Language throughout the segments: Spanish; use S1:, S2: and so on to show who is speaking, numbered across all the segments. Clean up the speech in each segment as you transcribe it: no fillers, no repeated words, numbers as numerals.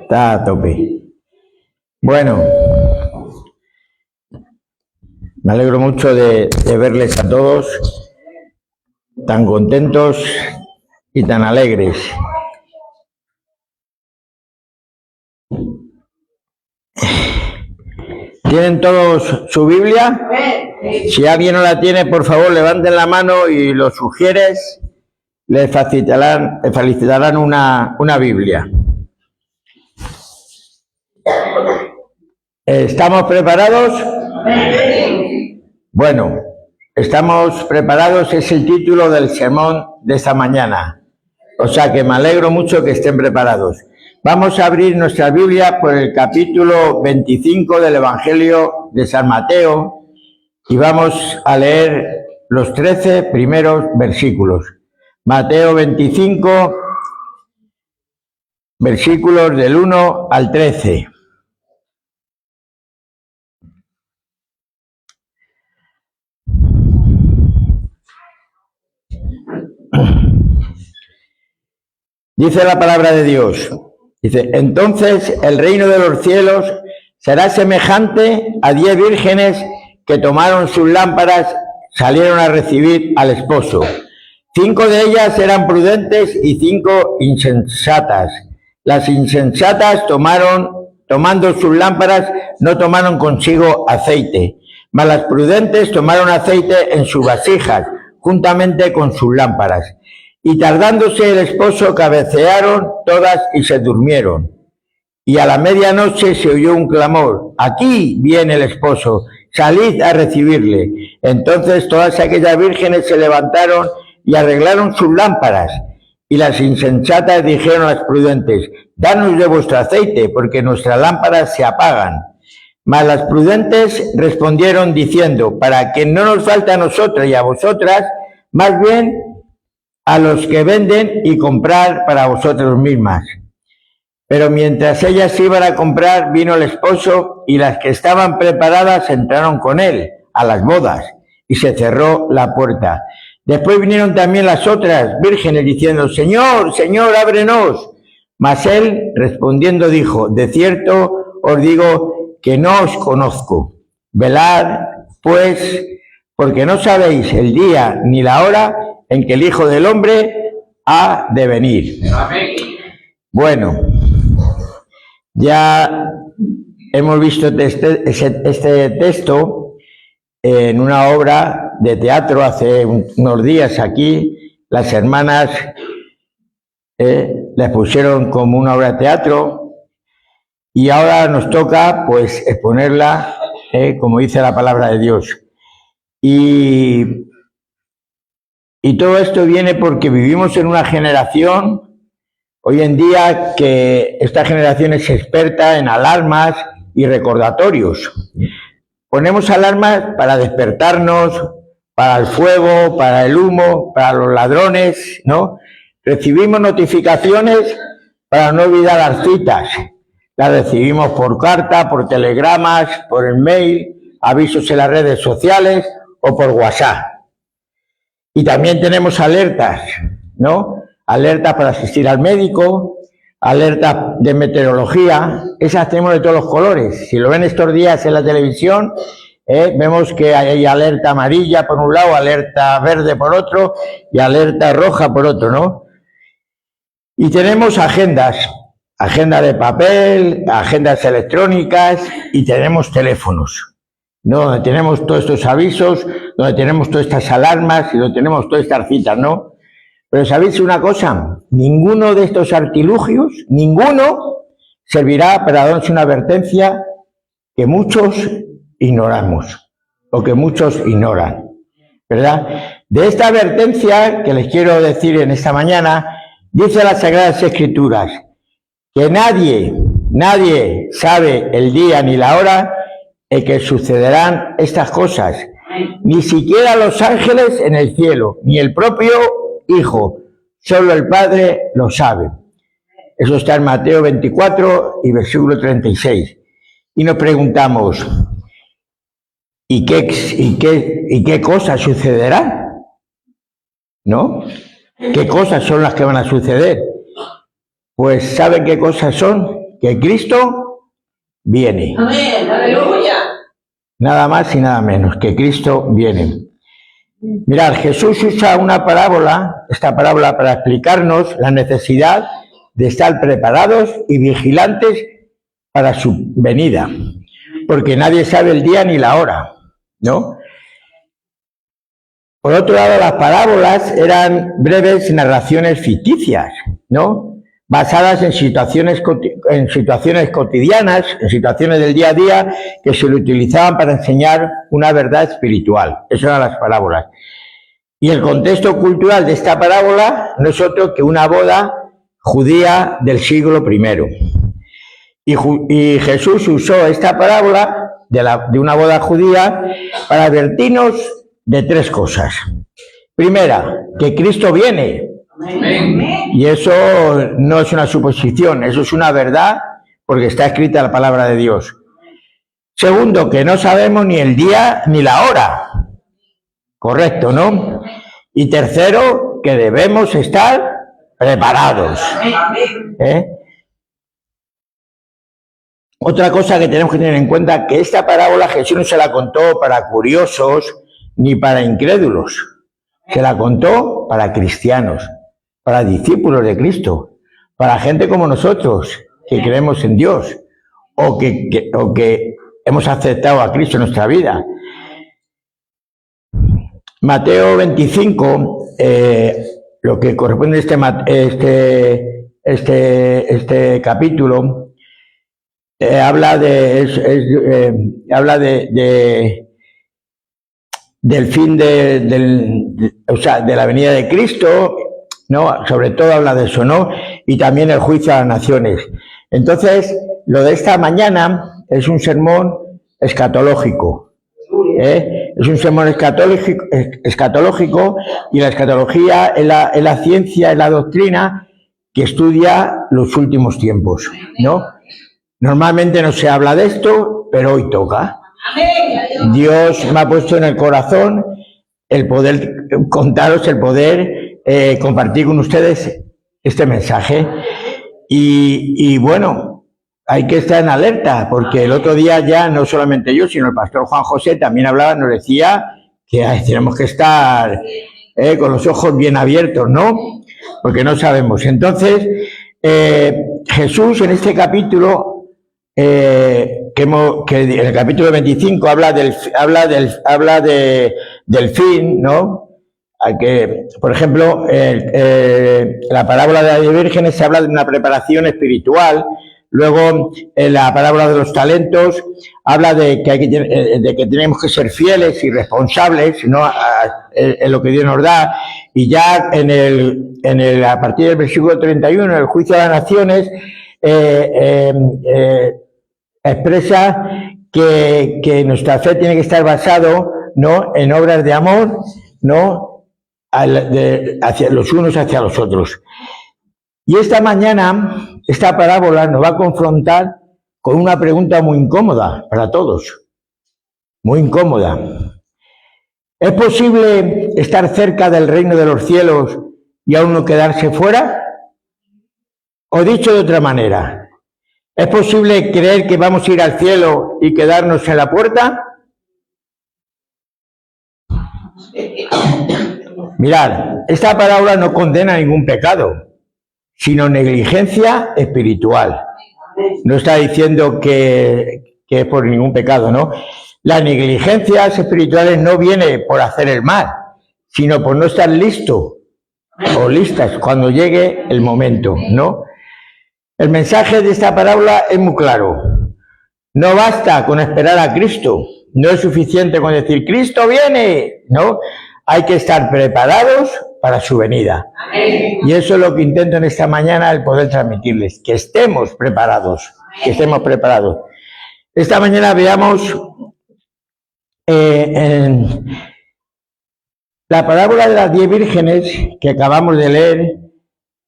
S1: Está a tope. Bueno, me alegro mucho de verles a todos tan contentos y tan alegres. ¿Tienen todos su Biblia? Si alguien no la tiene, por favor, levanten la mano y los sugieres les facilitarán una Biblia. ¿Estamos preparados? Bueno, estamos preparados, es el título del sermón de esta mañana. O sea que me alegro mucho que estén preparados. Vamos a abrir nuestra Biblia por el capítulo 25 del Evangelio de San Mateo y vamos a leer los 13 primeros versículos. Mateo 25, versículos del 1 al 13. Dice la palabra de Dios, dice, entonces el reino de los cielos será semejante a 10 vírgenes que tomaron sus lámparas, salieron a recibir al esposo. 5 de ellas eran prudentes y 5 insensatas. Las insensatas tomando sus lámparas, no tomaron consigo aceite, mas las prudentes tomaron aceite en sus vasijas, juntamente con sus lámparas. Y tardándose el esposo, cabecearon todas y se durmieron. Y a la medianoche se oyó un clamor, aquí viene el esposo, salid a recibirle. Entonces todas aquellas vírgenes se levantaron y arreglaron sus lámparas. Y las insensatas dijeron a las prudentes, danos de vuestro aceite, porque nuestras lámparas se apagan. Mas las prudentes respondieron diciendo, para que no nos falte a nosotras y a vosotras, más bien a los que venden y comprar para vosotros mismas. Pero mientras ellas iban a comprar, vino el esposo y las que estaban preparadas entraron con él a las bodas y se cerró la puerta. Después vinieron también las otras vírgenes diciendo, Señor, Señor, ábrenos. Mas él respondiendo dijo, de cierto os digo que no os conozco. Velad, pues, porque no sabéis el día ni la hora en que el Hijo del Hombre ha de venir. Amén. Bueno, ya hemos visto este texto en una obra de teatro hace unos días aquí. Las hermanas la pusieron como una obra de teatro y ahora nos toca pues exponerla como dice la palabra de Dios. Y todo esto viene porque vivimos en una generación, hoy en día, que esta generación es experta en alarmas y recordatorios. Ponemos alarmas para despertarnos, para el fuego, para el humo, para los ladrones, ¿no? Recibimos notificaciones para no olvidar las citas. Las recibimos por carta, por telegramas, por el mail, avisos en las redes sociales o por WhatsApp. Y también tenemos alertas, ¿no? Alertas para asistir al médico, alertas de meteorología, esas tenemos de todos los colores. Si lo ven estos días en la televisión, vemos que hay alerta amarilla por un lado, alerta verde por otro y alerta roja por otro, ¿no? Y tenemos agendas de papel, agendas electrónicas y tenemos teléfonos, ¿no? Donde tenemos todos estos avisos, donde tenemos todas estas alarmas y donde tenemos todas estas citas, ¿no? Pero ¿sabéis una cosa? Ninguno de estos artilugios, ninguno servirá para darnos una advertencia que muchos ignoramos o que muchos ignoran, ¿verdad? De esta advertencia que les quiero decir en esta mañana, dice las Sagradas Escrituras que nadie sabe el día ni la hora en que sucederán estas cosas, ni siquiera los ángeles en el cielo, ni el propio Hijo, solo el Padre lo sabe. Eso está en Mateo 24 y versículo 36. Y nos preguntamos, ¿Y qué cosas sucederán? ¿No? ¿Qué cosas son las que van a suceder? Pues ¿saben qué cosas son? Que Cristo viene.
S2: Amén, aleluya.
S1: Nada más y nada menos, que Cristo viene. Mirad, Jesús usa esta parábola para explicarnos la necesidad de estar preparados y vigilantes para su venida, porque nadie sabe el día ni la hora, ¿no? Por otro lado, las parábolas eran breves narraciones ficticias, ¿no? Basadas en situaciones cotidianas, en situaciones del día a día, que se lo utilizaban para enseñar una verdad espiritual. Esas eran las parábolas. Y el contexto cultural de esta parábola no es otro que una boda judía del siglo I. Y Jesús usó esta parábola de una boda judía para advertirnos de tres cosas. Primera, que Cristo viene.
S2: Amén.
S1: Y eso no es una suposición, eso es una verdad, porque está escrita la palabra de Dios. Segundo, que no sabemos ni el día ni la hora. Correcto, ¿no? Y tercero, que debemos estar preparados. Otra cosa que tenemos que tener en cuenta, que esta parábola Jesús no se la contó para curiosos ni para incrédulos. Se la contó para cristianos, para discípulos de Cristo, para gente como nosotros, que creemos en Dios, o que hemos aceptado a Cristo en nuestra vida. Mateo 25, lo que corresponde a este capítulo, habla del fin de la venida de Cristo, ¿no? Sobre todo habla de eso, ¿no? Y también el juicio a las naciones. Entonces, lo de esta mañana es un sermón escatológico, es un sermón escatológico, y la escatología es la ciencia, es la doctrina que estudia los últimos tiempos, ¿no? Normalmente no se habla de esto, pero hoy toca. Dios me ha puesto en el corazón el poder contaros, el poder compartir con ustedes este mensaje. Y bueno, hay que estar en alerta, porque el otro día ya no solamente yo, sino el pastor Juan José también hablaba, nos decía que tenemos que estar con los ojos bien abiertos, ¿no? Porque no sabemos. Entonces, Jesús en este capítulo, que en el capítulo 25 habla del fin, ¿no? Que, por ejemplo, la parábola de las vírgenes se habla de una preparación espiritual. Luego, la parábola de los talentos habla de que tenemos que ser fieles y responsables, ¿no? En lo que Dios nos da. Y ya a partir del versículo 31, el juicio a las naciones, expresa que nuestra fe tiene que estar basado, ¿no?, en obras de amor, ¿no?, hacia los unos hacia los otros. Y esta mañana, esta parábola nos va a confrontar con una pregunta muy incómoda para todos, muy incómoda. ¿Es posible estar cerca del reino de los cielos y aún no quedarse fuera? O dicho de otra manera, ¿es posible creer que vamos a ir al cielo y quedarnos en la puerta? Mirad, esta parábola no condena ningún pecado, sino negligencia espiritual. No está diciendo que es por ningún pecado, ¿no? Las negligencias espirituales no viene por hacer el mal, sino por no estar listo o listas cuando llegue el momento, ¿no? El mensaje de esta parábola es muy claro. No basta con esperar a Cristo, no es suficiente con decir Cristo viene, ¿no? Hay que estar preparados para su venida. Amén. Y eso es lo que intento en esta mañana, el poder transmitirles, que estemos preparados, que estemos preparados. Esta mañana veamos la parábola de las 10 vírgenes que acabamos de leer,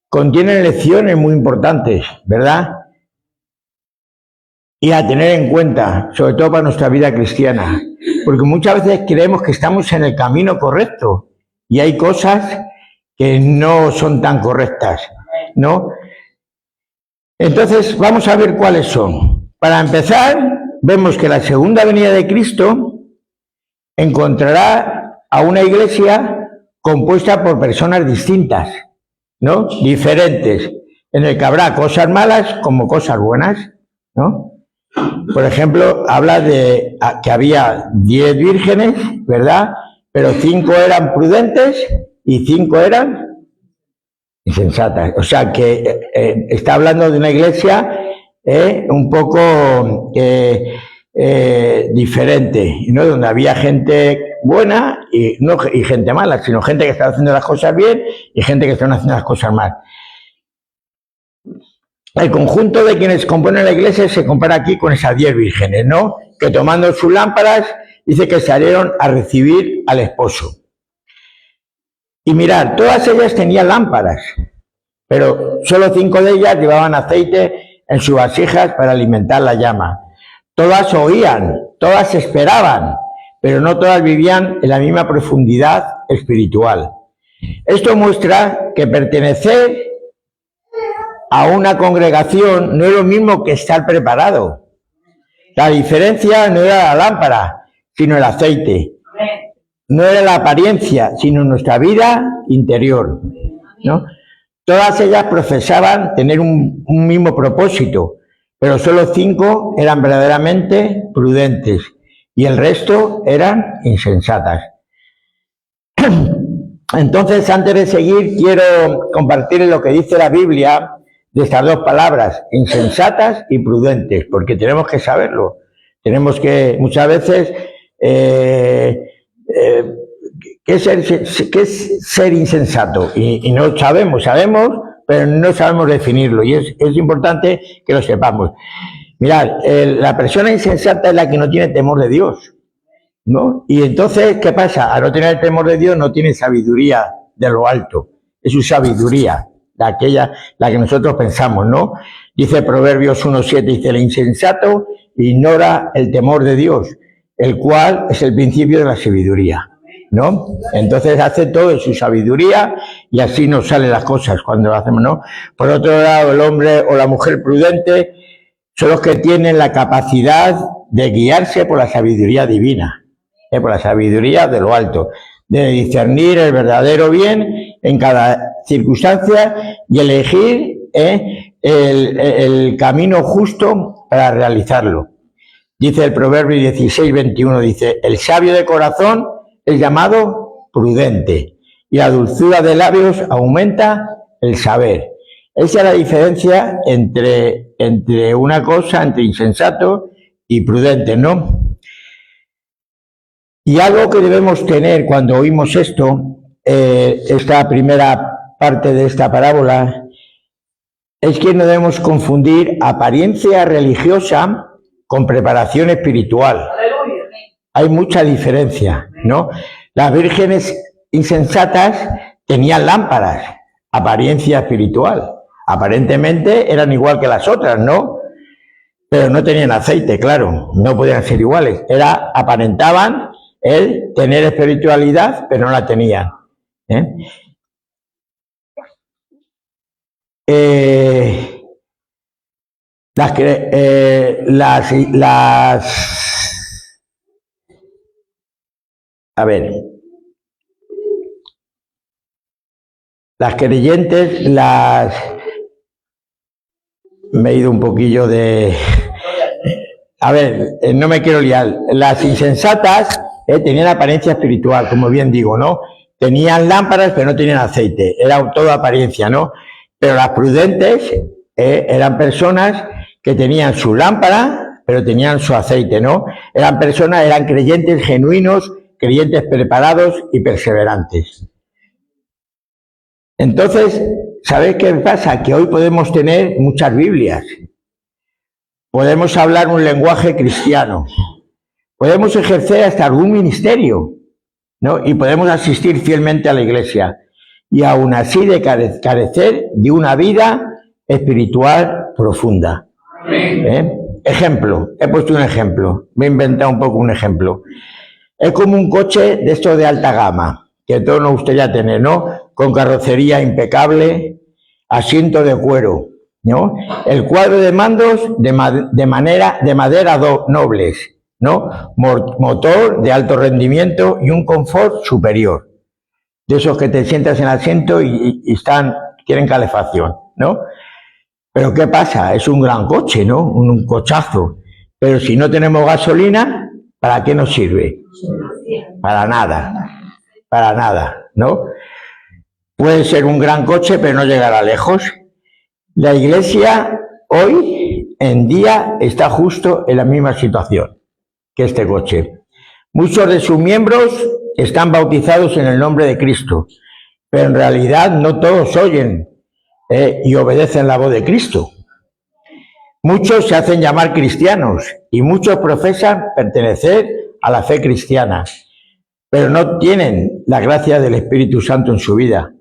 S1: contiene lecciones muy importantes, ¿verdad? Y a tener en cuenta, sobre todo para nuestra vida cristiana, porque muchas veces creemos que estamos en el camino correcto y hay cosas que no son tan correctas, ¿no? Entonces, vamos a ver cuáles son. Para empezar, vemos que la segunda venida de Cristo encontrará a una iglesia compuesta por personas distintas, ¿no? Diferentes, en el que habrá cosas malas como cosas buenas, ¿no? Por ejemplo, habla de que había 10 vírgenes, ¿verdad? Pero 5 eran prudentes y 5 eran insensatas. O sea que está hablando de una iglesia un poco diferente, ¿no? Donde había gente buena y no y gente mala, sino gente que estaba haciendo las cosas bien y gente que estaba haciendo las cosas mal. El conjunto de quienes componen la iglesia se compara aquí con esas 10 vírgenes, ¿no? Que tomando sus lámparas, dice que salieron a recibir al esposo. Y mirad, todas ellas tenían lámparas, pero solo 5 de ellas llevaban aceite en sus vasijas para alimentar la llama. Todas oían, todas esperaban, pero no todas vivían en la misma profundidad espiritual. Esto muestra que pertenecer a una congregación no es lo mismo que estar preparado. La diferencia no era la lámpara, sino el aceite. No era la apariencia, sino nuestra vida interior, ¿no? Todas ellas profesaban tener un mismo propósito, pero solo 5 eran verdaderamente prudentes y el resto eran insensatas. Entonces, antes de seguir, quiero compartir lo que dice la Biblia de estas 2 palabras, insensatas y prudentes, porque tenemos que saberlo. Tenemos que, muchas veces, ¿qué es ser insensato? Y no sabemos, pero no sabemos definirlo, y es importante que lo sepamos. Mirad, la persona insensata es la que no tiene temor de Dios, ¿no? Y entonces, ¿qué pasa? Al no tener el temor de Dios, no tiene sabiduría de lo alto, es su sabiduría, la que nosotros pensamos, ¿no? Dice Proverbios 1:7, dice, el insensato ignora el temor de Dios, el cual es el principio de la sabiduría, ¿no? Entonces hace todo en su sabiduría y así nos salen las cosas cuando lo hacemos, ¿no? Por otro lado, el hombre o la mujer prudente son los que tienen la capacidad de guiarse por la sabiduría divina, por la sabiduría de lo alto, de discernir el verdadero bien en cada circunstancia y elegir el camino justo para realizarlo. Dice el Proverbio 16:21, dice, el sabio de corazón es llamado prudente y la dulzura de labios aumenta el saber. Esa es la diferencia entre una cosa, entre insensato y prudente, ¿no? Y algo que debemos tener cuando oímos esto, esta primera parte de esta parábola, es que no debemos confundir apariencia religiosa con preparación espiritual. Hay mucha diferencia, ¿no? Las vírgenes insensatas tenían lámparas, apariencia espiritual. Aparentemente eran igual que las otras, ¿no? Pero no tenían aceite, claro, no podían ser iguales. Aparentaban el tener espiritualidad, pero no la tenían. Las creyentes, me he ido un poquillo de... no me quiero liar. Las insensatas tenían apariencia espiritual, como bien digo, ¿no? Tenían lámparas, pero no tenían aceite. Era todo apariencia, ¿no? Pero las prudentes eran personas que tenían su lámpara, pero tenían su aceite, ¿no? Eran creyentes genuinos, creyentes preparados y perseverantes. Entonces, ¿sabéis qué pasa? Que hoy podemos tener muchas Biblias. Podemos hablar un lenguaje cristiano. Podemos ejercer hasta algún ministerio, ¿no? Y podemos asistir fielmente a la iglesia. Y aún así de carecer de una vida espiritual profunda. Ejemplo, he puesto un ejemplo. Me he inventado un poco un ejemplo. Es como un coche de estos de alta gama, que todos nos gustaría tener, ¿no? Con carrocería impecable, asiento de cuero, ¿no? El cuadro de mandos de madera nobles, ¿no? Motor de alto rendimiento y un confort superior. De esos que te sientas en el asiento y tienen calefacción, ¿no? Pero ¿qué pasa? Es un gran coche, ¿no? Un cochazo. Pero si no tenemos gasolina, ¿para qué nos sirve? Para nada, ¿no? Puede ser un gran coche, pero no llegará lejos. La Iglesia hoy en día está justo en la misma situación que este coche. Muchos de sus miembros están bautizados en el nombre de Cristo, pero en realidad no todos oyen y obedecen la voz de Cristo. Muchos se hacen llamar cristianos y muchos profesan pertenecer a la fe cristiana, pero no tienen la gracia del Espíritu Santo en su vida,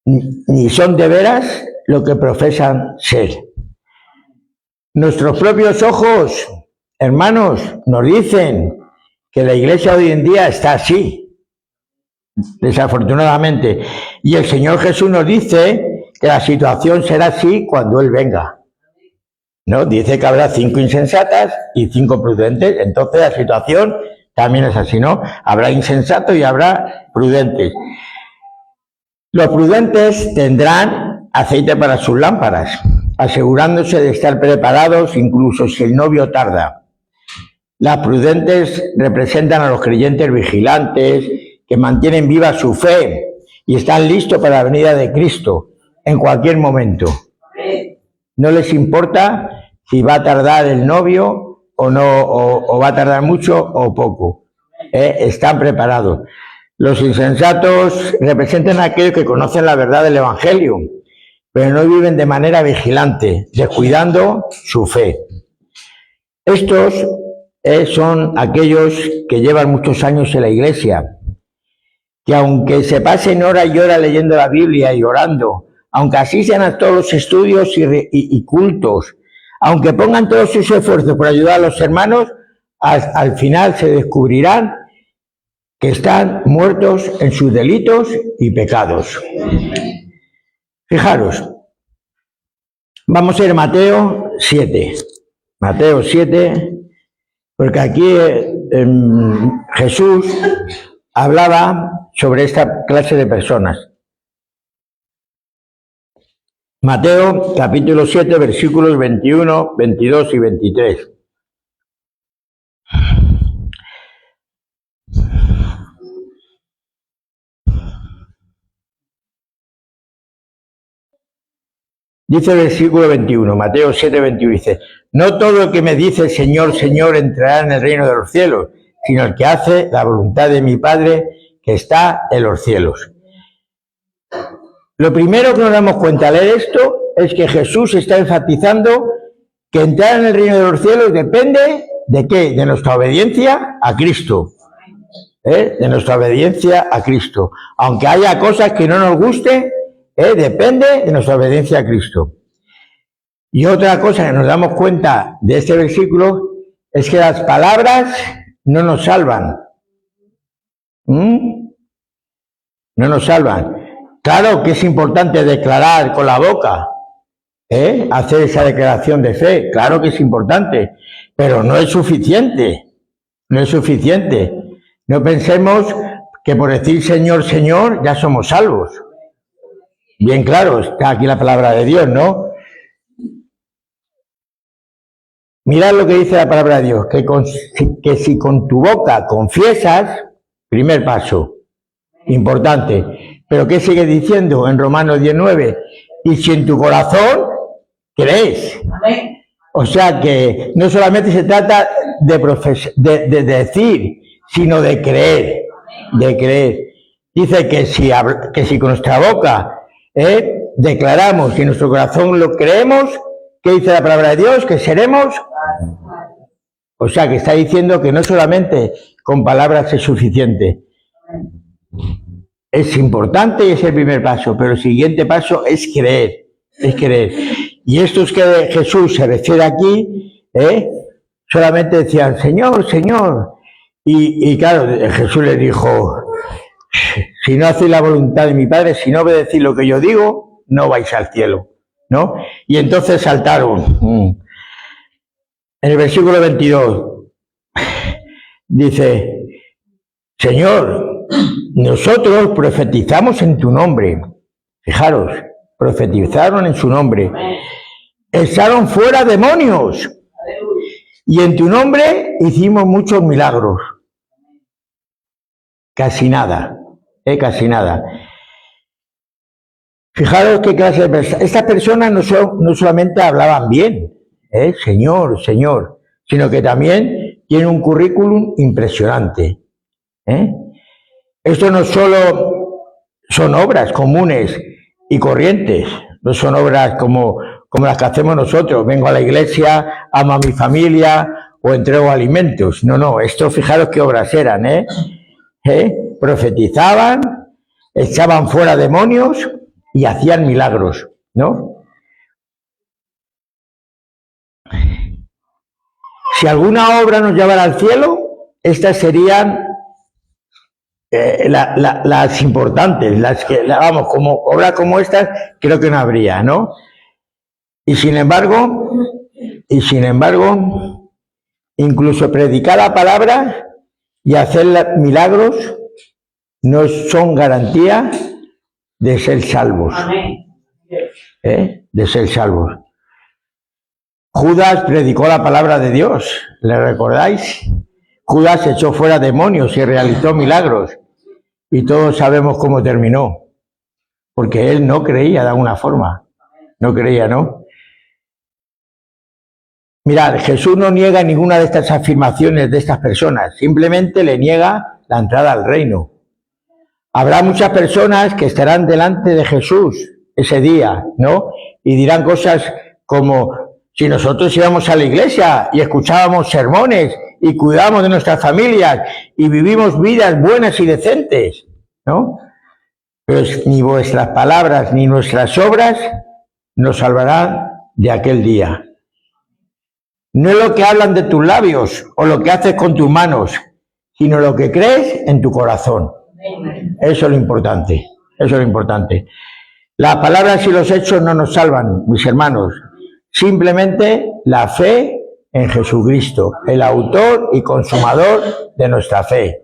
S1: ni son de veras lo que profesan ser. Nuestros propios ojos, hermanos, nos dicen que la Iglesia hoy en día está así, desafortunadamente, y el Señor Jesús nos dice que la situación será así cuando Él venga, ¿no? Dice que habrá 5 insensatas y 5 prudentes, entonces la situación también es así, ¿no? Habrá insensatos y habrá prudentes. Los prudentes tendrán aceite para sus lámparas, asegurándose de estar preparados incluso si el novio tarda. Las prudentes representan a los creyentes vigilantes que mantienen viva su fe y están listos para la venida de Cristo en cualquier momento. No les importa si va a tardar el novio o no, o va a tardar mucho o poco. Están preparados. Los insensatos representan a aquellos que conocen la verdad del Evangelio, pero no viven de manera vigilante, descuidando su fe. Estos son aquellos que llevan muchos años en la Iglesia, que aunque se pasen hora y hora leyendo la Biblia y orando, aunque asistan a todos los estudios y cultos, aunque pongan todos sus esfuerzos por ayudar a los hermanos, al final se descubrirán que están muertos en sus delitos y pecados. Fijaros, vamos a ir a Mateo 7. Mateo 7, porque aquí Jesús hablaba sobre esta clase de personas. Mateo capítulo 7, versículos 21, 22 y 23. Dice el versículo 21, Mateo 7, 21, dice: no todo el que me dice Señor, Señor entrará en el reino de los cielos, sino el que hace la voluntad de mi Padre que está en los cielos. Lo primero que nos damos cuenta al leer esto es que Jesús está enfatizando que entrar en el reino de los cielos depende ¿de qué? De nuestra obediencia a Cristo. De nuestra obediencia a Cristo. Aunque haya cosas que no nos gusten, depende de nuestra obediencia a Cristo. Y otra cosa que nos damos cuenta de este versículo es que las palabras no nos salvan. No nos salvan. Claro que es importante declarar con la boca, hacer esa declaración de fe, claro que es importante, pero no es suficiente, no es suficiente. No pensemos que por decir Señor, Señor, ya somos salvos. Bien claro, está aquí la palabra de Dios, ¿no? Mirad lo que dice la palabra de Dios, que si con tu boca confiesas, primer paso, importante. Pero ¿qué sigue diciendo en Romanos 19? Y si en tu corazón crees. O sea que no solamente se trata de decir, sino de creer. De creer. Dice que si con nuestra boca declaramos y en nuestro corazón lo creemos, ¿qué dice la palabra de Dios? Que seremos. O sea que está diciendo que no solamente con palabras es suficiente. Es importante y es el primer paso, pero el siguiente paso es creer, es creer. Y estos que Jesús se refiere aquí, solamente decían, Señor, Señor, Y claro, Jesús les dijo, si no hacéis la voluntad de mi Padre, si no obedecéis lo que yo digo, no vais al cielo, ¿no? Y entonces saltaron. En el versículo 22 dice, Señor, nosotros profetizamos en tu nombre. Fijaros, profetizaron en su nombre. Echaron fuera demonios. Y en tu nombre hicimos muchos milagros. Casi nada, casi nada. Fijaros qué clase de personas. Estas personas no solamente hablaban bien, Señor, Señor, sino que también tienen un currículum impresionante. Esto no solo son obras comunes y corrientes, no son obras como las que hacemos nosotros. Vengo a la iglesia, amo a mi familia o entrego alimentos. No, esto fijaros qué obras eran, profetizaban, echaban fuera demonios y hacían milagros, ¿no? Si alguna obra nos llevara al cielo, estas serían las importantes, las que, vamos, como obras como estas, creo que no habría, ¿no? Y sin embargo, incluso predicar la palabra y hacer milagros no son garantía de ser salvos. De ser salvos. Judas predicó la palabra de Dios, ¿le recordáis? Judas echó fuera demonios y realizó milagros. Y todos sabemos cómo terminó. Porque él no creía de alguna forma. No creía, ¿no? Mirad, Jesús no niega ninguna de estas afirmaciones de estas personas. Simplemente le niega la entrada al reino. Habrá muchas personas que estarán delante de Jesús ese día, ¿no? Y dirán cosas como, si nosotros íbamos a la iglesia y escuchábamos sermones y cuidábamos de nuestras familias y vivimos vidas buenas y decentes, ¿no? Pero ni vuestras palabras ni nuestras obras nos salvarán de aquel día. No es lo que hablan de tus labios o lo que haces con tus manos, sino lo que crees en tu corazón. Eso es lo importante, eso es lo importante. Las palabras y los hechos no nos salvan, mis hermanos. Simplemente la fe en Jesucristo, el autor y consumador de nuestra fe.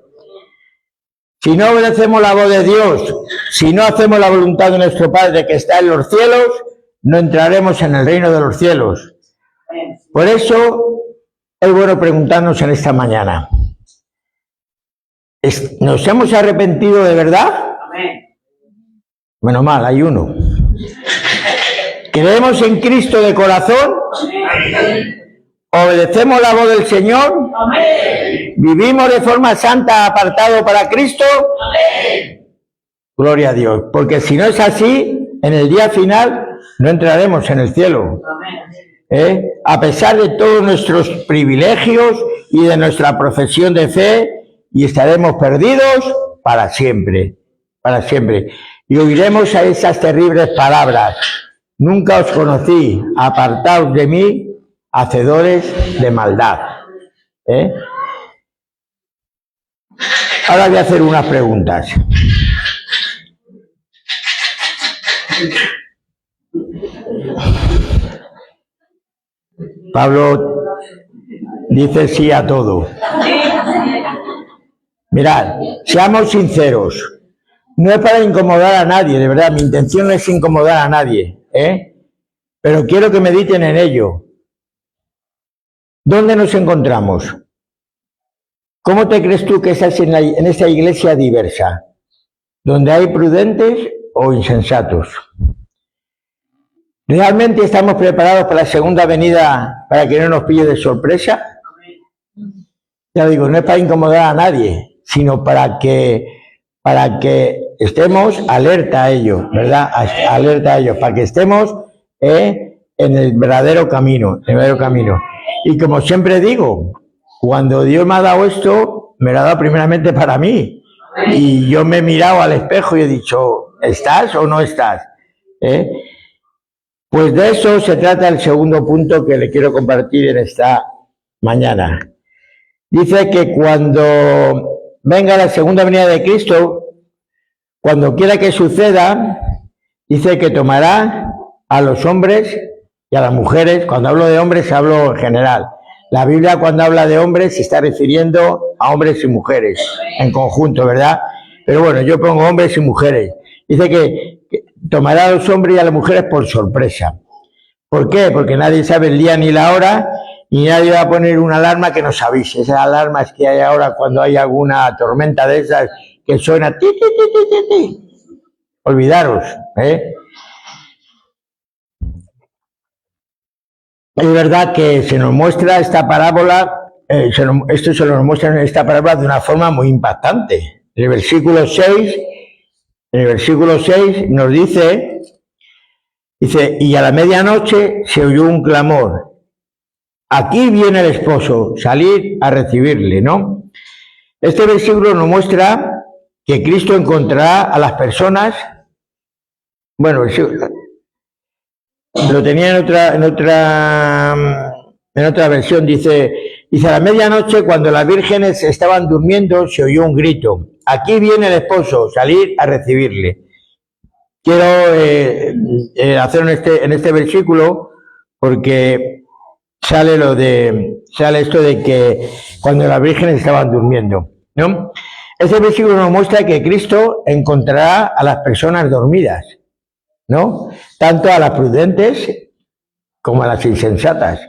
S1: Si no obedecemos la voz de Dios, si no hacemos la voluntad de nuestro Padre que está en los cielos, no entraremos en el reino de los cielos. Por eso es bueno preguntarnos en esta mañana, ¿nos hemos arrepentido de verdad? Menos mal, hay uno. ¿Creemos en Cristo de corazón? ¿Obedecemos la voz del Señor? ¿Vivimos de forma santa, apartado para Cristo? Gloria a Dios, porque si no es así, en el día final no entraremos en el cielo. A pesar de todos nuestros privilegios y de nuestra profesión de fe, y estaremos perdidos para siempre, para siempre. Y oiremos a esas terribles palabras: nunca os conocí, apartaos de mí, hacedores de maldad. Ahora voy a hacer unas preguntas. Pablo dice sí a todo. Mirad, seamos sinceros. No es para incomodar a nadie, de verdad, mi intención no es incomodar a nadie, pero quiero que mediten en ello. ¿Dónde nos encontramos? ¿Cómo te crees tú que estás en esa iglesia diversa? ¿Donde hay prudentes o insensatos? ¿Realmente estamos preparados para la segunda venida para que no nos pille de sorpresa? Ya digo, no es para incomodar a nadie, sino para que estemos alerta a ello, ¿verdad? Alerta a ello, para que estemos en el verdadero camino, Y como siempre digo, cuando Dios me ha dado esto, me lo ha dado primeramente para mí. Y yo me he mirado al espejo y he dicho, ¿estás o no estás? Pues de eso se trata el segundo punto que le quiero compartir en esta mañana. dice que cuando venga la segunda venida de Cristo, cuando quiera que suceda, dice que tomará a los hombres y a las mujeres. Cuando hablo de hombres, hablo en general. La Biblia, cuando habla de hombres, se está refiriendo a hombres y mujeres en conjunto, ¿verdad? Pero bueno, yo pongo hombres y mujeres. Dice que tomará a los hombres y a las mujeres por sorpresa. ¿Por qué? Porque nadie sabe el día ni la hora y nadie va a poner una alarma que nos avise. Esas alarmas que hay ahora cuando hay alguna tormenta de esas que suena ti, ti, ti, ti, ti, ti. Olvidaros, ¿eh? Es verdad que se nos muestra esta parábola, esto se nos muestra en esta parábola de una forma muy impactante. En el versículo 6 nos dice, y a la medianoche se oyó un clamor. Aquí viene el esposo, salir a recibirle, ¿no? Este versículo nos muestra que Cristo encontrará a las personas, bueno, lo tenía en otra versión, dice a la medianoche, cuando las vírgenes estaban durmiendo, se oyó un grito. Aquí viene el esposo, salir a recibirle. Quiero hacerlo en este versículo porque sale esto de que cuando las vírgenes estaban durmiendo, ¿no? Este versículo nos muestra que Cristo encontrará a las personas dormidas, ¿no? Tanto a las prudentes como a las insensatas.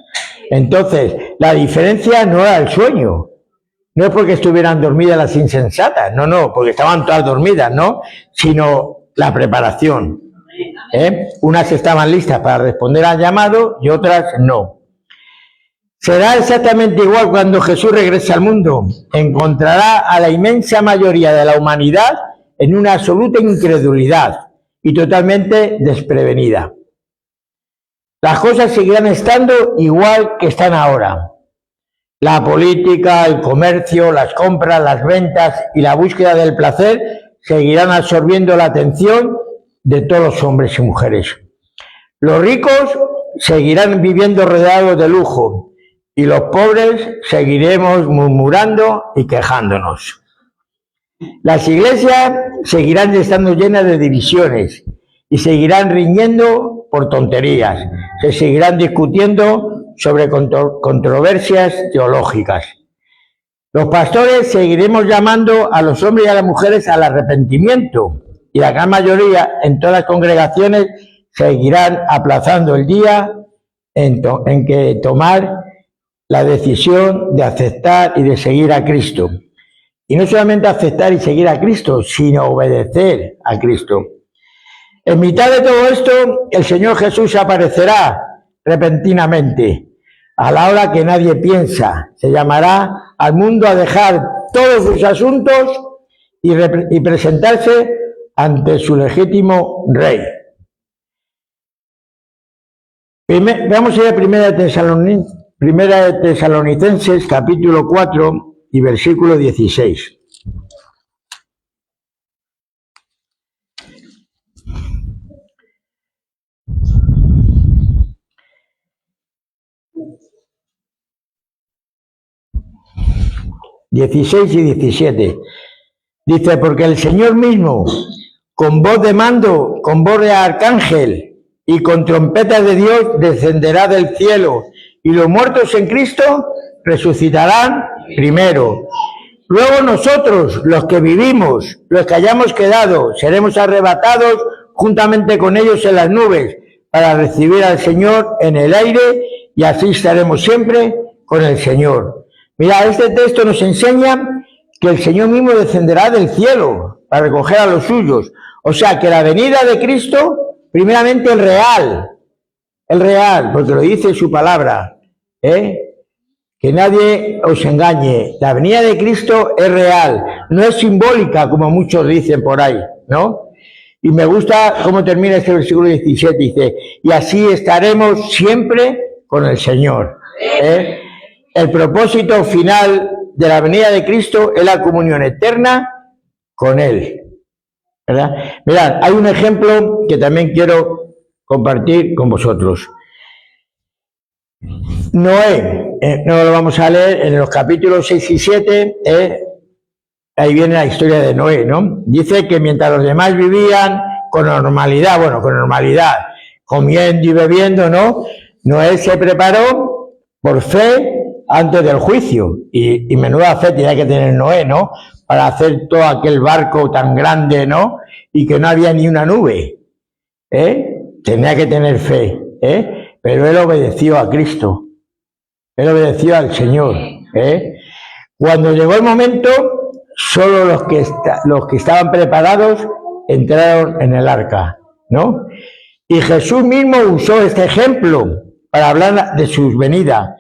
S1: Entonces, la diferencia no era el sueño. No es porque estuvieran dormidas las insensatas, no, porque estaban todas dormidas, ¿no? Sino la preparación. Unas estaban listas para responder al llamado y otras no. Será exactamente igual cuando Jesús regrese al mundo. Encontrará a la inmensa mayoría de la humanidad en una absoluta incredulidad y totalmente desprevenida. Las cosas seguirán estando igual que están ahora. La política, el comercio, las compras, las ventas y la búsqueda del placer seguirán absorbiendo la atención de todos los hombres y mujeres. Los ricos seguirán viviendo rodeados de lujo y los pobres seguiremos murmurando y quejándonos. Las iglesias seguirán estando llenas de divisiones y seguirán riñendo por tonterías. Se seguirán discutiendo sobre controversias teológicas. Los pastores seguiremos llamando a los hombres y a las mujeres al arrepentimiento y la gran mayoría en todas las congregaciones seguirán aplazando el día en que tomar la decisión de aceptar y de seguir a Cristo. Y no solamente aceptar y seguir a Cristo, sino obedecer a Cristo. En mitad de todo esto, el Señor Jesús aparecerá repentinamente, a la hora que nadie piensa. Se llamará al mundo a dejar todos sus asuntos y presentarse ante su legítimo rey. Vamos a ir a Primera de Tesalonicenses, capítulo 4 y versículo 16. ...16 y 17... Dice, porque el Señor mismo, con voz de mando, con voz de arcángel y con trompetas de Dios, descenderá del cielo, y los muertos en Cristo resucitarán primero. Luego nosotros, los que vivimos, los que hayamos quedado, seremos arrebatados juntamente con ellos en las nubes, para recibir al Señor en el aire, y así estaremos siempre con el Señor. Mira, este texto nos enseña que el Señor mismo descenderá del cielo para recoger a los suyos. O sea, que la venida de Cristo, primeramente el real, porque lo dice su palabra, que nadie os engañe. La venida de Cristo es real, no es simbólica, como muchos dicen por ahí, ¿no? Y me gusta cómo termina este versículo 17, dice, y así estaremos siempre con el Señor. El propósito final de la venida de Cristo es la comunión eterna con Él, ¿verdad? Mirad, hay un ejemplo que también quiero compartir con vosotros. Noé, no lo vamos a leer, en los capítulos 6 y 7, ahí viene la historia de Noé, ¿no? Dice que mientras los demás vivían con normalidad, comiendo y bebiendo, ¿no? Noé se preparó por fe antes del juicio, y menuda fe tenía que tener Noé, ¿no? Para hacer todo aquel barco tan grande, ¿no? Y que no había ni una nube, tenía que tener fe, pero él obedeció a Cristo, él obedeció al Señor, Cuando llegó el momento, solo los que estaban preparados entraron en el arca, ¿no? Y Jesús mismo usó este ejemplo para hablar de su venida.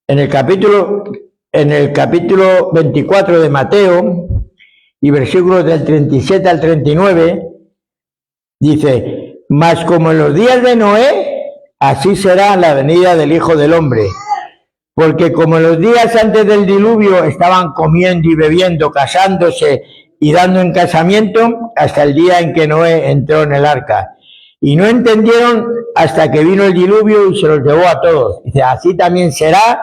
S1: En el capítulo 24 de Mateo, y versículos del 37 al 39, dice: mas como en los días de Noé, así será la venida del Hijo del Hombre. Porque como en los días antes del diluvio estaban comiendo y bebiendo, casándose y dando en casamiento, hasta el día en que Noé entró en el arca. Y no entendieron hasta que vino el diluvio y se los llevó a todos. Dice, así también será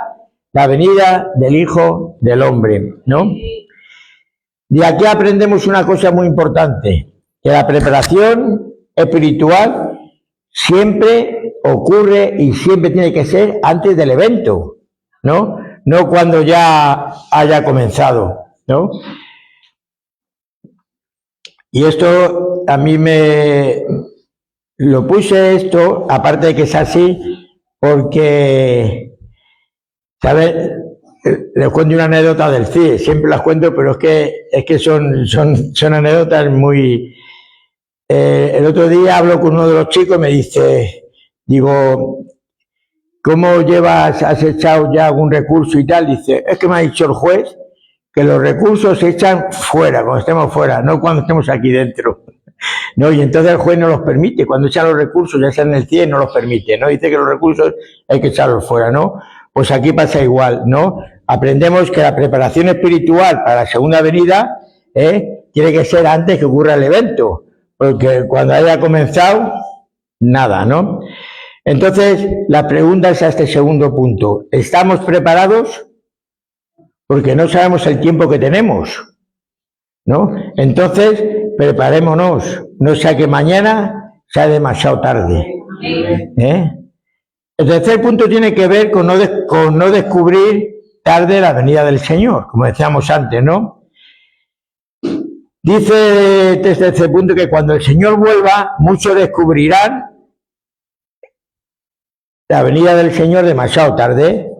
S1: la venida del Hijo del Hombre, ¿no? De aquí aprendemos una cosa muy importante, que la preparación espiritual siempre ocurre y siempre tiene que ser antes del evento, ¿no? No cuando ya haya comenzado, ¿no? Y esto a mí lo puse esto, aparte de que es así, porque, ¿sabes? Les cuento una anécdota del CIE, siempre las cuento, pero es que son anécdotas muy... el otro día hablo con uno de los chicos y me dice, digo, ¿cómo has echado ya algún recurso y tal? Dice, es que me ha dicho el juez que los recursos se echan fuera, cuando estemos fuera, no cuando estemos aquí dentro. No, y entonces el juez no los permite, cuando echan los recursos, ya sea en el CIE, no los permite, ¿no? Dice que los recursos hay que echarlos fuera, ¿no? Pues aquí pasa igual, ¿no? Aprendemos que la preparación espiritual para la segunda venida tiene que ser antes que ocurra el evento, porque cuando haya comenzado, nada, ¿no? Entonces, la pregunta es a este segundo punto. ¿Estamos preparados? Porque no sabemos el tiempo que tenemos, ¿no? Entonces, preparémonos, no sea que mañana sea demasiado tarde. El tercer punto tiene que ver con no descubrir tarde la venida del Señor, como decíamos antes, ¿no? Dice este tercer punto que cuando el Señor vuelva, muchos descubrirán la venida del Señor demasiado tarde,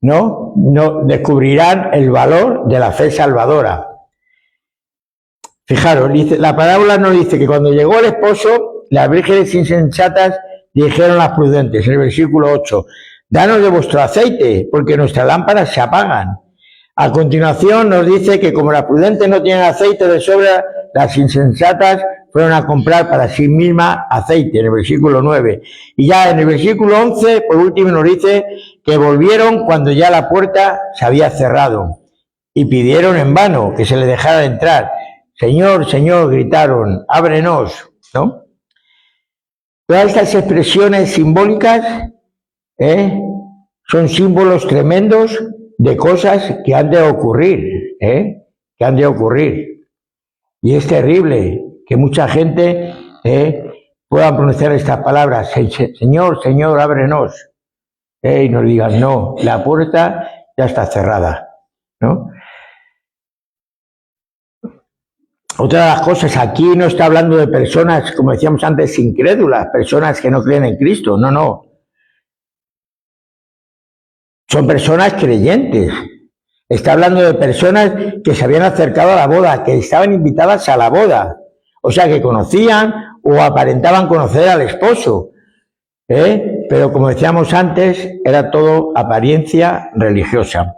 S1: ¿no? No descubrirán el valor de la fe salvadora. Fijaros, la parábola nos dice que cuando llegó el esposo, las vírgenes insensatas dijeron a las prudentes, en el versículo 8, danos de vuestro aceite, porque nuestras lámparas se apagan. A continuación nos dice que como las prudentes no tienen aceite de sobra, las insensatas fueron a comprar para sí mismas aceite, en el versículo 9. Y ya en el versículo 11, por último, nos dice que volvieron cuando ya la puerta se había cerrado y pidieron en vano que se les dejara entrar. Señor, Señor, gritaron, ábrenos, ¿no? Todas estas expresiones simbólicas son símbolos tremendos de cosas que han de ocurrir, que han de ocurrir. Y es terrible que mucha gente pueda pronunciar estas palabras, Señor, Señor, ábrenos, y nos digan, no, la puerta ya está cerrada, ¿no? Otra de las cosas, aquí no está hablando de personas, como decíamos antes, incrédulas, personas que no creen en Cristo, no. Son personas creyentes. Está hablando de personas que se habían acercado a la boda, que estaban invitadas a la boda, o sea, que conocían o aparentaban conocer al esposo, pero como decíamos antes, era todo apariencia religiosa.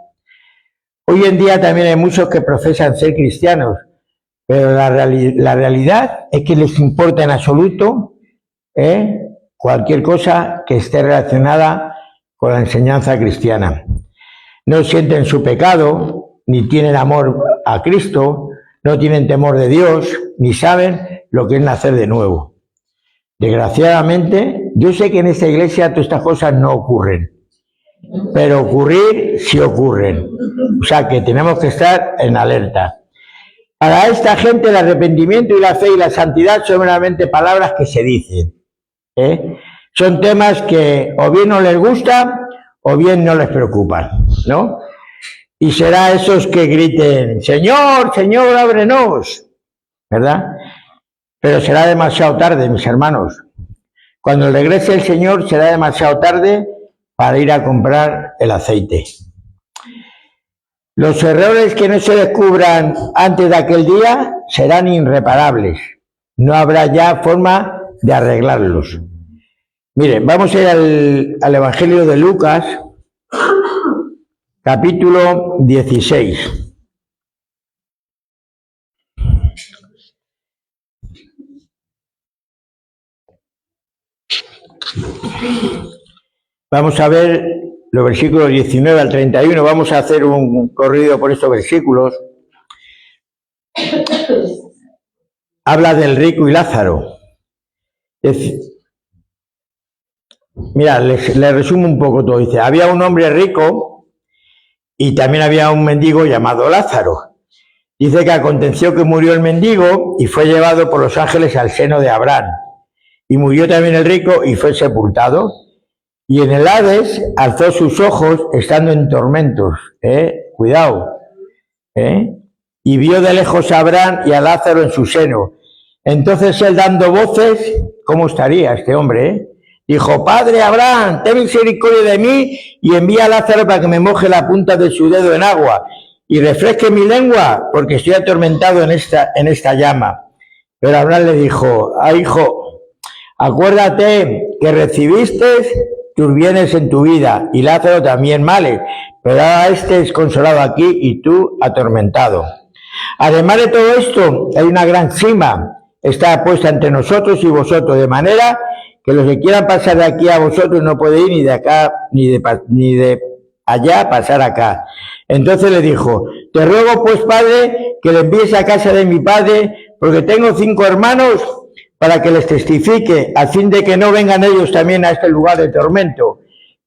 S1: Hoy en día también hay muchos que profesan ser cristianos, pero la realidad es que les importa en absoluto cualquier cosa que esté relacionada con la enseñanza cristiana. No sienten su pecado, ni tienen amor a Cristo, no tienen temor de Dios, ni saben lo que es nacer de nuevo. Desgraciadamente, yo sé que en esta iglesia todas estas cosas no ocurren, pero ocurrir sí ocurren. O sea que tenemos que estar en alerta. Para esta gente el arrepentimiento y la fe y la santidad son meramente palabras que se dicen. Son temas que o bien no les gustan o bien no les preocupan, ¿no? Y será esos que griten, Señor, Señor, ábrenos, ¿verdad? Pero será demasiado tarde, mis hermanos. Cuando regrese el Señor será demasiado tarde para ir a comprar el aceite. Los errores que no se descubran antes de aquel día serán irreparables. No habrá ya forma de arreglarlos. Miren, vamos a ir al Evangelio de Lucas, capítulo 16. Vamos a ver los versículos 19 al 31. Vamos a hacer un corrido por estos versículos. Habla del rico y Lázaro. Mira, les resumo un poco todo. Dice, había un hombre rico y también había un mendigo llamado Lázaro. Dice que aconteció que murió el mendigo y fue llevado por los ángeles al seno de Abraham. Y murió también el rico y fue sepultado. Y en el Hades alzó sus ojos estando en tormentos. Cuidado. Y vio de lejos a Abraham y a Lázaro en su seno. Entonces él, dando voces, ¿cómo estaría este hombre? Dijo, Padre Abraham, ten misericordia de mí y envía a Lázaro para que me moje la punta de su dedo en agua y refresque mi lengua, porque estoy atormentado en esta llama. Pero Abraham le dijo, hijo, acuérdate que recibiste tus bienes en tu vida y Lázaro también males, pero ahora este es consolado aquí y tú atormentado. Además de todo esto, hay una gran cima, está puesta entre nosotros y vosotros, de manera que los que quieran pasar de aquí a vosotros no pueden ir ni de acá ni de allá pasar acá. Entonces le dijo, te ruego pues, padre, que le envíes a casa de mi padre, porque tengo 5 hermanos, para que les testifique, a fin de que no vengan ellos también a este lugar de tormento.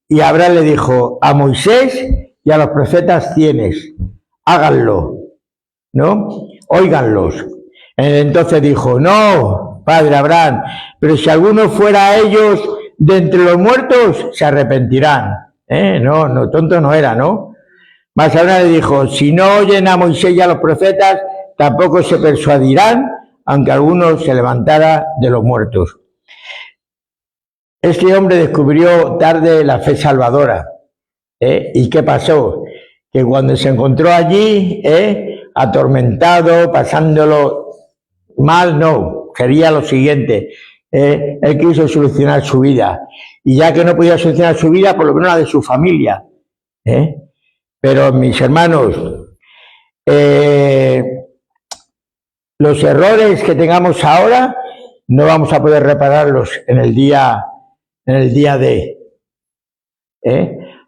S1: Y Abraham le dijo, a Moisés y a los profetas tienes, háganlo, ¿no? Óiganlos. Entonces dijo, no, padre Abraham, pero si alguno fuera a ellos de entre los muertos, se arrepentirán. No, tonto no era, ¿no? Mas Abraham le dijo, si no oyen a Moisés y a los profetas, tampoco se persuadirán, aunque alguno se levantara de los muertos. Este hombre descubrió tarde la fe salvadora. ¿Y qué pasó? Que cuando se encontró allí, atormentado, pasándolo mal, no, quería lo siguiente. Él quiso solucionar su vida. Y ya que no podía solucionar su vida, por lo menos la de su familia. Pero, mis hermanos, los errores que tengamos ahora no vamos a poder repararlos en el día de.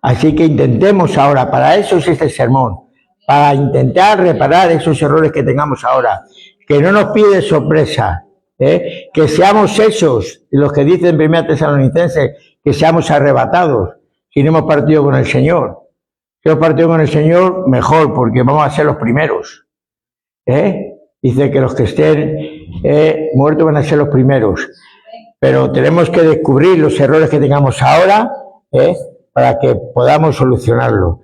S1: Así que intentemos ahora, para eso es este sermón, para intentar reparar esos errores que tengamos ahora, que no nos pide sorpresa, que seamos esos, los que dicen en 1 Tesalonicenses, que seamos arrebatados, si no hemos partido con el Señor. Si hemos partido con el Señor, mejor, porque vamos a ser los primeros. Dice que los que estén muertos van a ser los primeros. Pero tenemos que descubrir los errores que tengamos ahora para que podamos solucionarlo.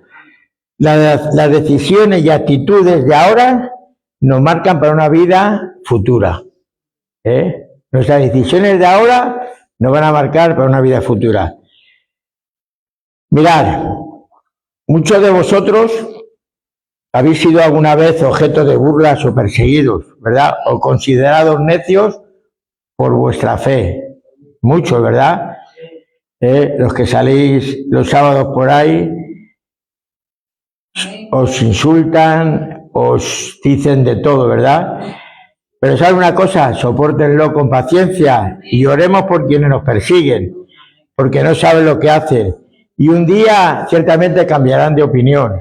S1: Las decisiones y actitudes de ahora nos marcan para una vida futura. Nuestras decisiones de ahora nos van a marcar para una vida futura. Mirad, muchos de vosotros habéis sido alguna vez objeto de burlas o perseguidos, ¿verdad? O considerados necios por vuestra fe. Muchos, ¿verdad? Los que salís los sábados por ahí, os insultan, os dicen de todo, ¿verdad? Pero ¿saben una cosa? Sopórtenlo con paciencia y oremos por quienes nos persiguen, porque no saben lo que hacen. Y un día ciertamente cambiarán de opinión.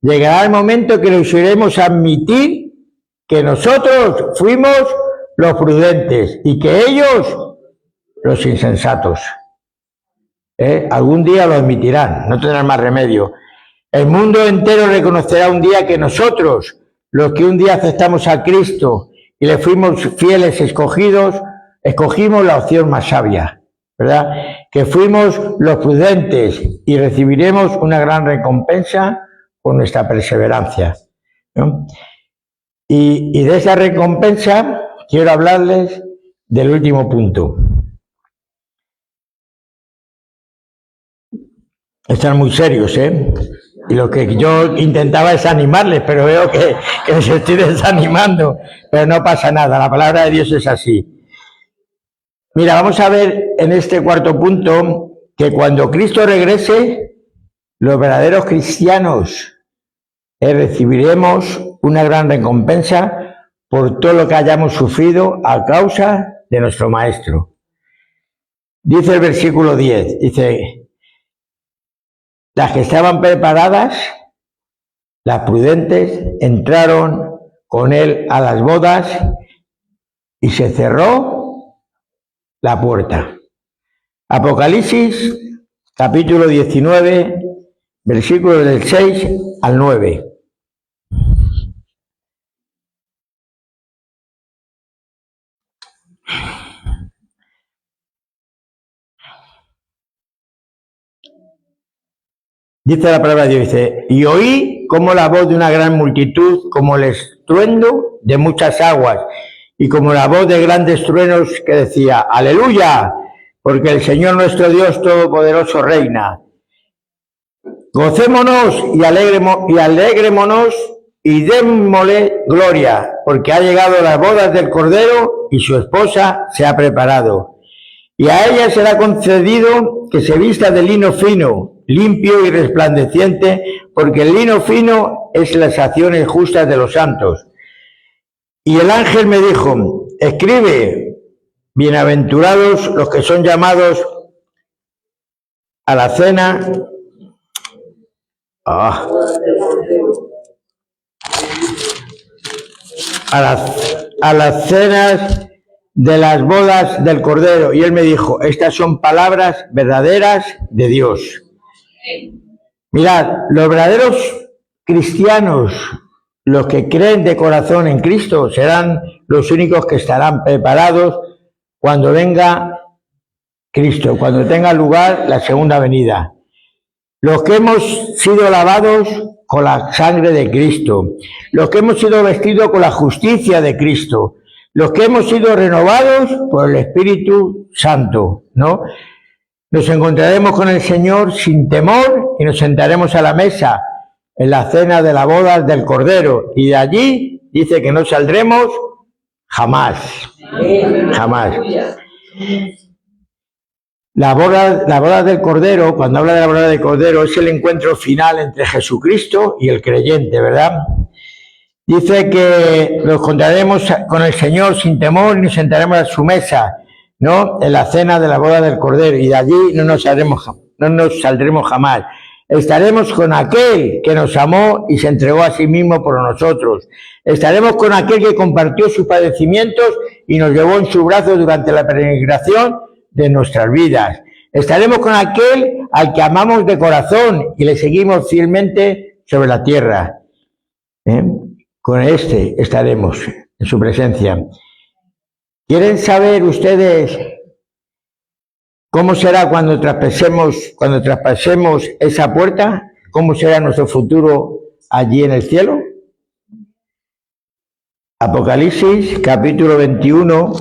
S1: Llegará el momento que les iremos a admitir que nosotros fuimos los prudentes y que ellos los insensatos. Algún día lo admitirán, no tendrán más remedio. El mundo entero reconocerá un día que nosotros, los que un día aceptamos a Cristo y le fuimos fieles escogimos la opción más sabia, ¿verdad? Que fuimos los prudentes y recibiremos una gran recompensa por nuestra perseverancia, ¿no? Y de esa recompensa quiero hablarles del último punto. Están muy serios, ¿eh? Y lo que yo intentaba es animarles, pero veo que os estoy desanimando. Pero no pasa nada, la palabra de Dios es así. Mira, vamos a ver en este cuarto punto que cuando Cristo regrese, los verdaderos cristianos recibiremos una gran recompensa por todo lo que hayamos sufrido a causa de nuestro Maestro. Dice el versículo 10, dice: las que estaban preparadas, las prudentes, entraron con él a las bodas y se cerró la puerta. Apocalipsis, capítulo 19, versículos del 6 al 9. Dice la palabra de Dios, dice: y oí como la voz de una gran multitud, como el estruendo de muchas aguas, y como la voz de grandes truenos que decía: aleluya, porque el Señor nuestro Dios Todopoderoso reina. Gocémonos y alegrémonos y démosle gloria, porque ha llegado las bodas del Cordero y su esposa se ha preparado. Y a ella será concedido que se vista de lino fino, limpio y resplandeciente, porque el lino fino es las acciones justas de los santos. Y el ángel me dijo: escribe, bienaventurados los que son llamados a la cena, a las cenas de las bodas del Cordero. Y él me dijo: estas son palabras verdaderas de Dios. Mirad, los verdaderos cristianos, los que creen de corazón en Cristo, serán los únicos que estarán preparados cuando venga Cristo, cuando tenga lugar la segunda venida. Los que hemos sido lavados con la sangre de Cristo, los que hemos sido vestidos con la justicia de Cristo, los que hemos sido renovados por el Espíritu Santo, ¿no? Nos encontraremos con el Señor sin temor y nos sentaremos a la mesa en la cena de la boda del Cordero, y de allí dice que no saldremos jamás, jamás. La boda del Cordero, cuando habla de la boda del Cordero, es el encuentro final entre Jesucristo y el creyente, ¿verdad? Dice que nos encontraremos con el Señor sin temor y nos sentaremos a su mesa, ¿no? En la cena de la boda del Cordero, y de allí no nos saldremos jamás. Estaremos con aquel que nos amó y se entregó a sí mismo por nosotros. Estaremos con aquel que compartió sus padecimientos y nos llevó en su brazo durante la peregrinación de nuestras vidas. Estaremos con aquel al que amamos de corazón y le seguimos fielmente sobre la tierra. Con este estaremos en su presencia. ¿Quieren saber ustedes cómo será cuando traspasemos esa puerta? ¿Cómo será nuestro futuro allí en el cielo? Apocalipsis, capítulo 21,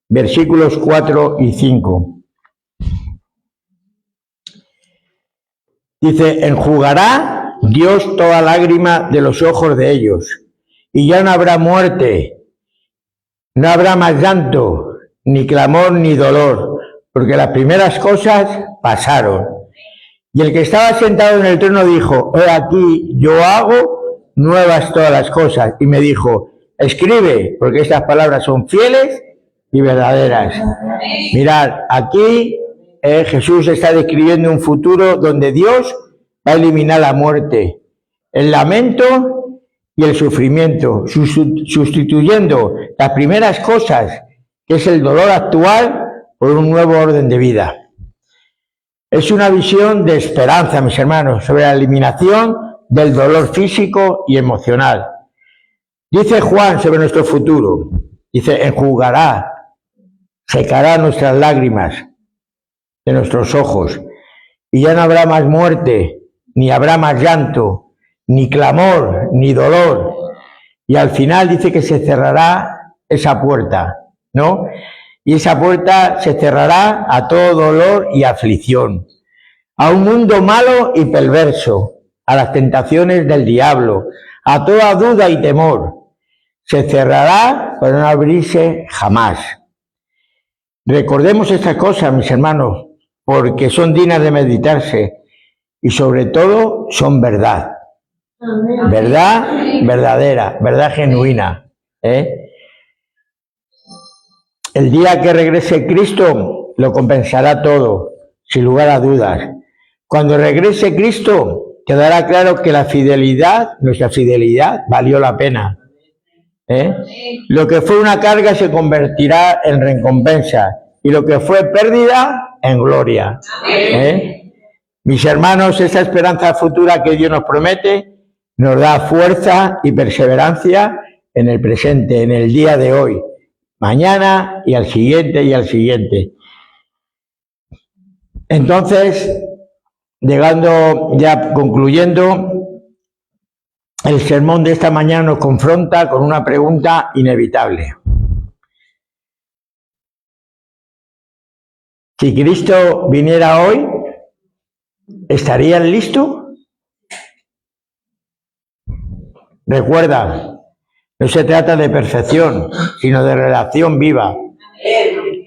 S1: versículos 4 y 5. Dice: enjugará Dios toda lágrima de los ojos de ellos, y ya no habrá muerte, no habrá más llanto, ni clamor, ni dolor, porque las primeras cosas pasaron. Y el que estaba sentado en el trono dijo: he aquí, yo hago nuevas todas las cosas. Y me dijo: escribe, porque estas palabras son fieles y verdaderas. Mirad, aquí Jesús está describiendo un futuro donde Dios va a eliminar la muerte, el lamento y el sufrimiento, sustituyendo las primeras cosas, que es el dolor actual, por un nuevo orden de vida. Es una visión de esperanza, mis hermanos, sobre la eliminación del dolor físico y emocional. Dice Juan sobre nuestro futuro, dice, enjugará, secará nuestras lágrimas de nuestros ojos, y ya no habrá más muerte, ni habrá más llanto, ni clamor, ni dolor. Y al final dice que se cerrará esa puerta, ¿no? Y esa puerta se cerrará a todo dolor y aflicción, a un mundo malo y perverso, a las tentaciones del diablo, a toda duda y temor. Se cerrará para no abrirse jamás. Recordemos estas cosas, mis hermanos, porque son dignas de meditarse y sobre todo son verdad. Verdad verdadera, verdad genuina. El día que regrese Cristo lo compensará todo, sin lugar a dudas. Cuando regrese Cristo, quedará claro que la fidelidad, nuestra fidelidad, valió la pena. Lo que fue una carga se convertirá en recompensa y lo que fue pérdida en gloria. Mis hermanos, esa esperanza futura que Dios nos promete nos da fuerza y perseverancia en el presente, en el día de hoy, mañana y al siguiente y al siguiente. Entonces, llegando ya concluyendo, el sermón de esta mañana nos confronta con una pregunta inevitable. Si Cristo viniera hoy, ¿estarían listos? Recuerda, no se trata de perfección, sino de relación viva.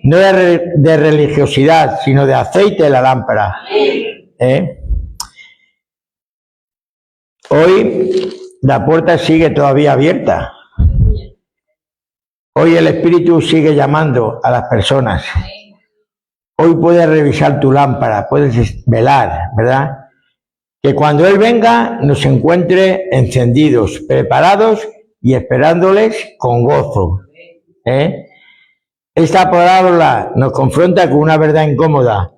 S1: No de religiosidad, sino de aceite en la lámpara. Hoy la puerta sigue todavía abierta. Hoy el Espíritu sigue llamando a las personas. Hoy puedes revisar tu lámpara, puedes velar, ¿verdad? Que cuando Él venga nos encuentre encendidos, preparados y esperándoles con gozo. Esta parábola nos confronta con una verdad incómoda.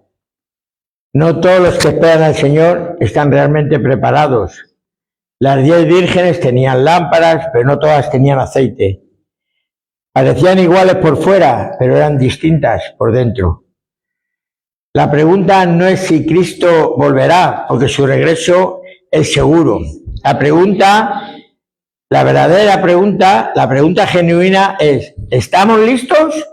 S1: No todos los que esperan al Señor están realmente preparados. Las 10 vírgenes tenían lámparas, pero no todas tenían aceite. Parecían iguales por fuera, pero eran distintas por dentro. La pregunta no es si Cristo volverá, porque su regreso es seguro. La verdadera pregunta, la pregunta genuina es, ¿estamos listos?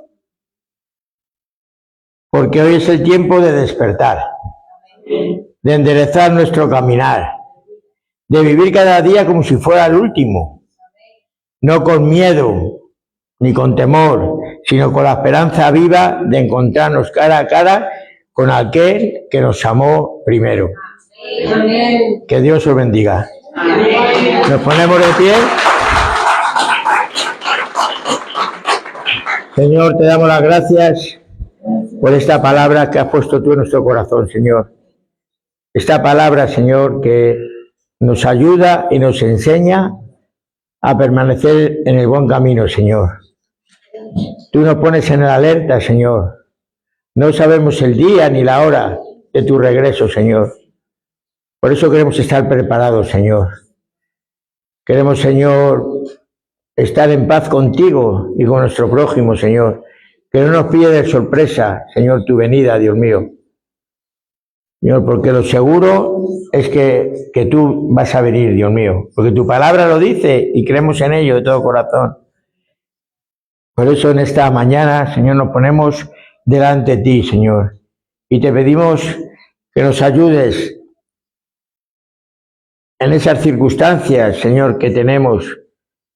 S1: Porque hoy es el tiempo de despertar, de enderezar nuestro caminar, de vivir cada día como si fuera el último, no con miedo ni con temor, sino con la esperanza viva de encontrarnos cara a cara con aquel que nos amó primero. Amén. Que Dios os bendiga. Amén. Nos ponemos de pie. Señor, te damos las gracias por esta palabra que has puesto tú en nuestro corazón, Señor. Esta palabra, Señor, que nos ayuda y nos enseña a permanecer en el buen camino, Señor. Tú nos pones en alerta, Señor. No sabemos el día ni la hora de tu regreso, Señor. Por eso queremos estar preparados, Señor. Queremos, Señor, estar en paz contigo y con nuestro prójimo, Señor. Que no nos pille de sorpresa, Señor, tu venida, Dios mío. Señor, porque lo seguro es que tú vas a venir, Dios mío. Porque tu palabra lo dice y creemos en ello de todo corazón. Por eso en esta mañana, Señor, nos ponemos delante de ti, Señor. Y te pedimos que nos ayudes en esas circunstancias, Señor, que tenemos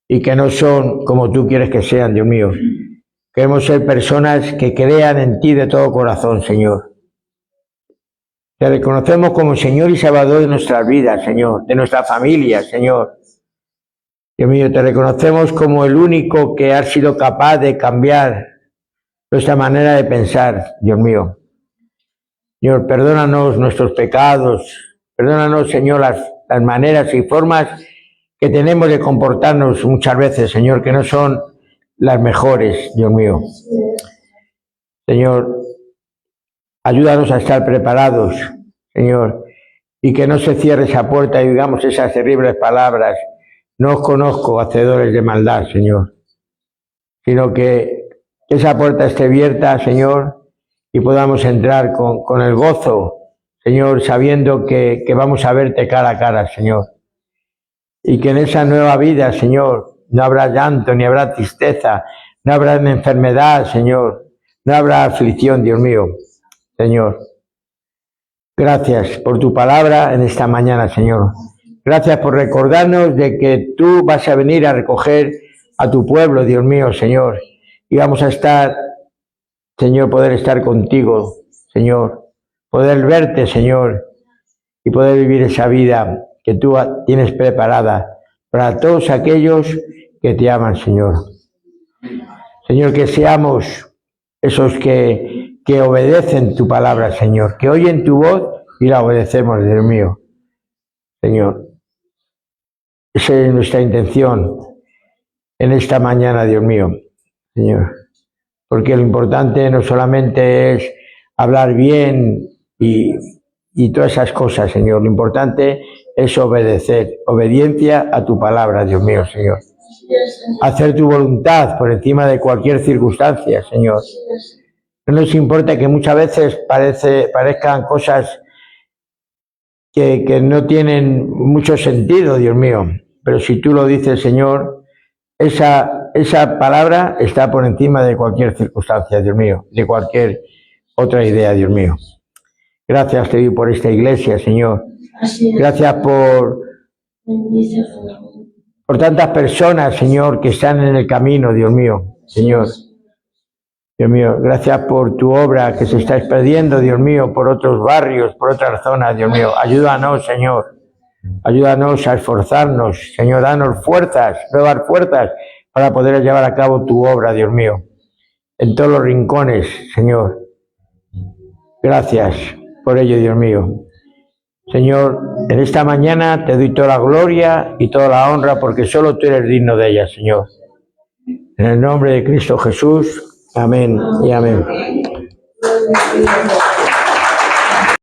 S1: y que no son como tú quieres que sean, Dios mío. Queremos ser personas que crean en ti de todo corazón, Señor. Te reconocemos como Señor y Salvador de nuestras vidas, Señor, de nuestra familia, Señor. Dios mío, te reconocemos como el único que ha sido capaz de cambiar nuestra manera de pensar, Dios mío. Señor, perdónanos nuestros pecados, perdónanos, Señor, las maneras y formas que tenemos de comportarnos muchas veces, Señor, que no son las mejores, Dios mío. Señor, ayúdanos a estar preparados, Señor, y que no se cierre esa puerta y digamos esas terribles palabras: no os conozco, hacedores de maldad, Señor, sino que esa puerta esté abierta, Señor, y podamos entrar con el gozo, Señor, sabiendo que vamos a verte cara a cara, Señor, y que en esa nueva vida, Señor, no habrá llanto, ni habrá tristeza, no habrá enfermedad, Señor, no habrá aflicción, Dios mío, Señor. Gracias por tu palabra en esta mañana, Señor. Gracias por recordarnos de que tú vas a venir a recoger a tu pueblo, Dios mío, Señor. Y vamos a estar, Señor, poder estar contigo, Señor. Poder verte, Señor, y poder vivir esa vida que tú tienes preparada para todos aquellos que te aman, Señor. Señor, que seamos esos que obedecen tu palabra, Señor, que oyen tu voz y la obedecemos, Dios mío. Señor, esa es nuestra intención en esta mañana, Dios mío, Señor, porque lo importante no solamente es hablar bien y todas esas cosas, Señor, lo importante es obedecer, obediencia a tu palabra, Dios mío, Señor. Hacer tu voluntad por encima de cualquier circunstancia, Señor. No nos importa que muchas veces parezcan cosas que no tienen mucho sentido, Dios mío, pero si tú lo dices, Señor, esa palabra está por encima de cualquier circunstancia, Dios mío, de cualquier otra idea, Dios mío. Gracias te doy por esta iglesia, Señor. Gracias por tantas personas, Señor, que están en el camino, Dios mío, Señor. Dios mío, gracias por tu obra que se está expandiendo, Dios mío, por otros barrios, por otras zonas, Dios mío. Ayúdanos, Señor. Ayúdanos a esforzarnos, Señor. Danos fuerzas, nuevas fuerzas para poder llevar a cabo tu obra, Dios mío, en todos los rincones, Señor. Gracias por ello, Dios mío. Señor, en esta mañana te doy toda la gloria y toda la honra porque solo tú eres digno de ella, Señor. En el nombre de Cristo Jesús. Amén y amén.